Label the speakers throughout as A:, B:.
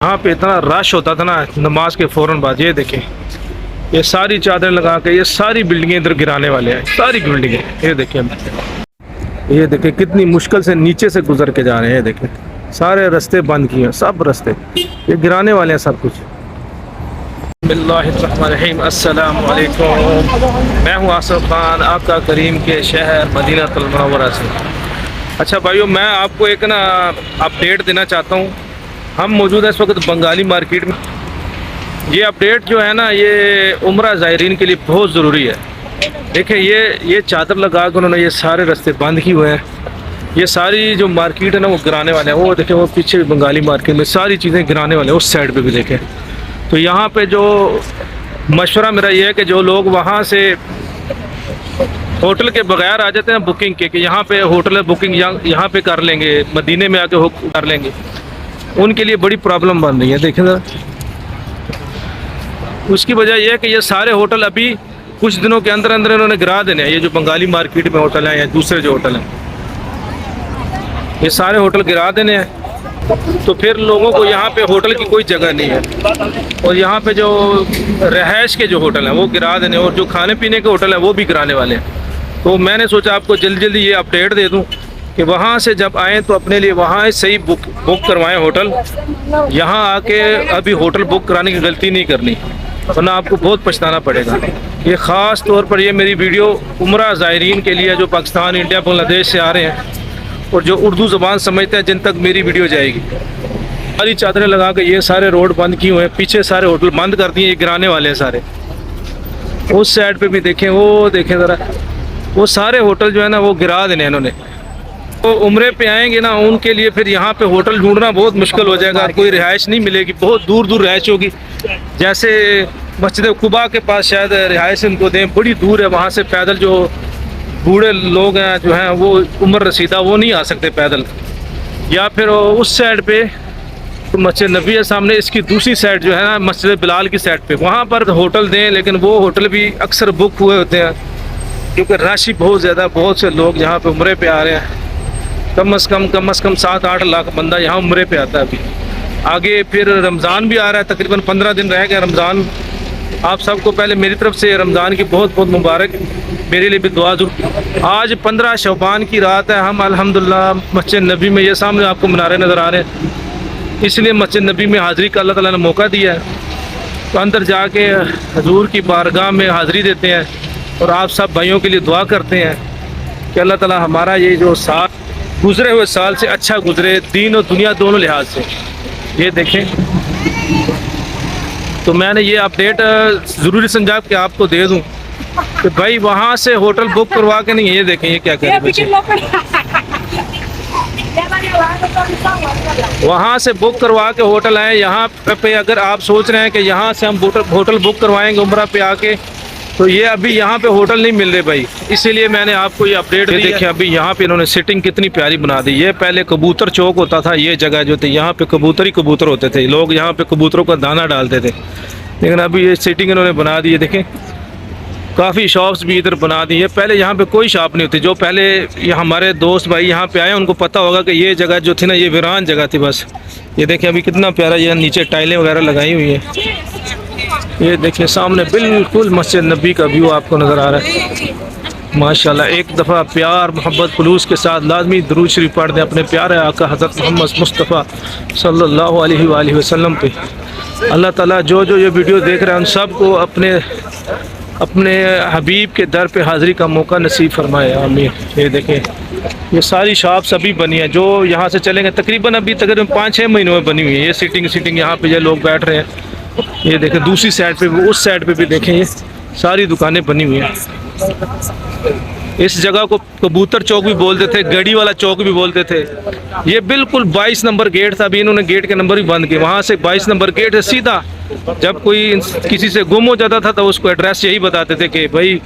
A: यहाँ पे इतना रश होता था ना नमाज के फ़ौरन बाद। ये देखें, ये सारी चादरें लगा के ये सारी बिल्डिंगें इधर गिराने वाले हैं, सारी बिल्डिंगें। ये देखें, ये देखें कितनी मुश्किल से नीचे से गुजर के जा रहे हैं। ये देखें सारे रास्ते बंद किए हैं, सब रास्ते ये गिराने वाले हैं सब कुछ। बिस्मिल्लाहिर्रहमानिर्रहीम, अस्सलाम वालेकुम। मैं हूँ आसिफ खान, आपका करीम के शहर मदीनातुल मुनव्वरा से। अच्छा भाइयों, मैं आपको एक ना अपडेट देना चाहता हूँ। हम मौजूद हैं इस वक्त बंगाली मार्केट में। ये अपडेट जो है ना, ये उम्रा ज़ायरीन के लिए बहुत ज़रूरी है। देखिए ये चादर लगा कर उन्होंने ये सारे रास्ते बंद किए हुए हैं। ये सारी जो मार्केट है ना वो गिराने वाले हैं। वो देखें, वो पीछे भी बंगाली मार्केट में सारी चीज़ें गिराने वाले हैं। उस साइड पे भी देखें। तो यहाँ पे जो मशवरा मेरा ये है कि जो लोग वहाँ से होटल के बगैर आ जाते हैं बुकिंग के, कि यहाँ पे होटल बुकिंग यहाँ पे कर लेंगे, मदीने में आके कर लेंगे, उनके लिए बड़ी प्रॉब्लम बन रही है। देखें ज़रा, उसकी वजह यह है कि ये सारे होटल अभी कुछ दिनों के अंदर अंदर इन्होंने गिरा देने हैं। ये जो बंगाली मार्केट में होटल हैं या दूसरे जो होटल हैं, ये सारे होटल गिरा देने हैं। तो फिर लोगों को यहाँ पे होटल की कोई जगह नहीं है। और यहाँ पे जो रहायश के जो होटल हैं वो गिरा देने, और जो खाने पीने के होटल हैं वो भी गिराने वाले हैं। तो मैंने सोचा आपको जल्दी जल्दी ये अपडेट दे दूँ कि वहाँ से जब आएँ तो अपने लिए वहाँ सही बुक करवाएं होटल। यहाँ आके अभी होटल बुक कराने की गलती नहीं करनी, वरना आपको बहुत पछताना पड़ेगा। ये ख़ास तौर पर ये मेरी वीडियो उम्रा ज़ायरीन के लिए जो पाकिस्तान, इंडिया, बांग्लादेश से आ रहे हैं और जो उर्दू ज़बान समझते हैं, जिन तक मेरी वीडियो जाएगी। सारी चादरें लगा के ये सारे रोड बंद किए हुए हैं, पीछे सारे होटल बंद कर दिए, ये गिराने वाले हैं सारे। उस साइड पे भी देखें, वो देखें ज़रा, वो सारे होटल जो है ना वो गिरा देने इन्होंने। तो उम्रे पे आएंगे ना, उनके लिए फिर यहाँ पे होटल ढूंढना बहुत मुश्किल हो जाएगा। कोई रिहाइश नहीं मिलेगी, बहुत दूर दूर रिहाइश होगी। जैसे मस्जिद कुबा के पास शायद रिहाइश उनको दें, बड़ी दूर है। वहाँ से पैदल जो बूढ़े लोग हैं जो हैं वो उम्र रसीदा, वो नहीं आ सकते पैदल। या फिर उस साइड पे तो मस्जिद नबी है सामने, इसकी दूसरी साइड जो है ना मस्जिद बिलाल की साइड पे, वहाँ पर होटल दें। लेकिन वो होटल भी अक्सर बुक हुए होते हैं, क्योंकि राशि बहुत ज़्यादा, बहुत से लोग यहाँ पे उम्रे पे आ रहे हैं। कम से कम 7-8 लाख बंदा यहाँ उम्रे पे आता है अभी। आगे फिर रमज़ान भी आ रहा है, तकरीबन 15 दिन रह गया रमज़ान। आप सबको पहले मेरी तरफ से रमज़ान की बहुत बहुत मुबारक, मेरे लिए भी दुआ ज़रूर। आज 15 शौबान की रात है। हम अल्हम्दुलिल्लाह मस्जिद नबी में, ये सामने आपको मनारे नज़र आ रहे हैं, इसलिए मस्जिद नबी में हाज़िरी का अल्लाह ताला ने मौका दिया है। तो अंदर जाके हजूर की बारगाह में हाज़िरी देते हैं और आप सब भाइयों के लिए दुआ करते हैं कि अल्लाह ताला हमारा ये जो साल गुज़रे हुए साल से अच्छा गुज़रे, दीन और दुनिया दोनों लिहाज से। ये देखें, तो मैंने ये अपडेट ज़रूरी समझा कि आपको दे दूं कि भाई वहाँ से होटल बुक करवा के नहीं। ये देखें, ये क्या कर रहे हैं, वहाँ से बुक करवा के होटल आए। यहाँ पे अगर आप सोच रहे हैं कि यहाँ से हम होटल बुक करवाएंगे उम्रा पे आके, तो ये अभी यहाँ पे होटल नहीं मिल रहे भाई। इसीलिए मैंने आपको ये अपडेट दी। देखिए अभी यहाँ पे इन्होंने सिटिंग कितनी प्यारी बना दी। ये पहले कबूतर चौक होता था, ये जगह जो थी यहाँ पे कबूतर ही कबूतर होते थे, लोग यहाँ पे कबूतरों का दाना डालते थे। लेकिन अभी ये सिटिंग इन्होंने बना दी है। देखें, काफ़ी शॉप्स भी इधर बना दी है। पहले यहाँ पे कोई शॉप नहीं होती। जो पहले ये हमारे दोस्त भाई यहाँ पे आए उनको पता होगा कि ये जगह जो थी ना, ये वीरान जगह थी बस। ये देखें अभी कितना प्यारा, ये नीचे टाइलें वगैरह लगाई हुई है। ये देखिए सामने बिल्कुल मस्जिद नबी का व्यू आपको नज़र आ रहा है। माशाल्लाह, एक दफ़ा प्यार मोहब्बत खुलूस के साथ लाजमी दुरूद शरीफ पढ़ दें अपने प्यारे आका हज़रत मोहम्मद मुस्तफ़ा सल्लल्लाहु अलैहि वसल्लम पे। अल्लाह ताला जो जो ये वीडियो देख रहे हैं उन सब को अपने हबीब के दर पे हाज़िरी का मौका नसीब फरमाए, आमीन। ये देखें, ये सारी शॉप्स अभी बनी है जो यहाँ से चलेंगे तकरीबन अभी तकरीबन 5-6 महीनों में बनी हुई है। ये सीटिंग यहाँ पे जो लोग बैठ रहे हैं। ये देखें दूसरी साइड पे भी, उस साइड पे भी देखें, ये सारी दुकानें बनी हुई हैं। इस जगह को कबूतर चौक भी बोलते थे, गड़ी वाला चौक भी बोलते थे। ये बिल्कुल 22 नंबर गेट था। अभी इन्होंने गेट के नंबर भी बंद किए। वहाँ से 22 नंबर गेट है सीधा। जब कोई किसी से गुम हो जाता था तो उसको एड्रेस यही बताते थे कि भाई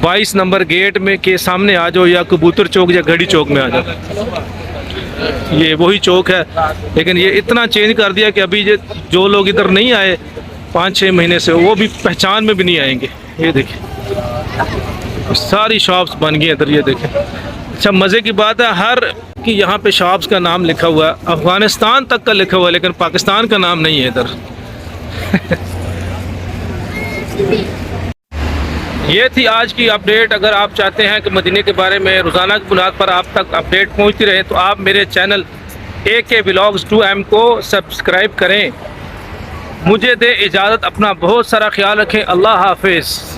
A: 22 नंबर गेट में के सामने आ जाओ, या कबूतर चौक या गड़ी चौक में आ जाओ। ये वही चौक है, लेकिन ये इतना चेंज कर दिया कि अभी जो लोग इधर नहीं आए 5-6 महीने से, वो भी पहचान में भी नहीं आएंगे। ये देखिए सारी शॉप्स बन गई इधर। ये देखें, अच्छा मज़े की बात है, हर कि यहाँ पे शॉप्स का नाम लिखा हुआ है, अफ़गानिस्तान तक का लिखा हुआ है, लेकिन पाकिस्तान का नाम नहीं है इधर। ये थी आज की अपडेट। अगर आप चाहते हैं कि मदीने के बारे में रोज़ाना की बुनियाद पर आप तक अपडेट पहुँचती रहे तो आप मेरे चैनल AK Vlogs 2M को सब्सक्राइब करें। मुझे दे इजाज़त, अपना बहुत सारा ख्याल रखें। अल्लाह हाफिज़।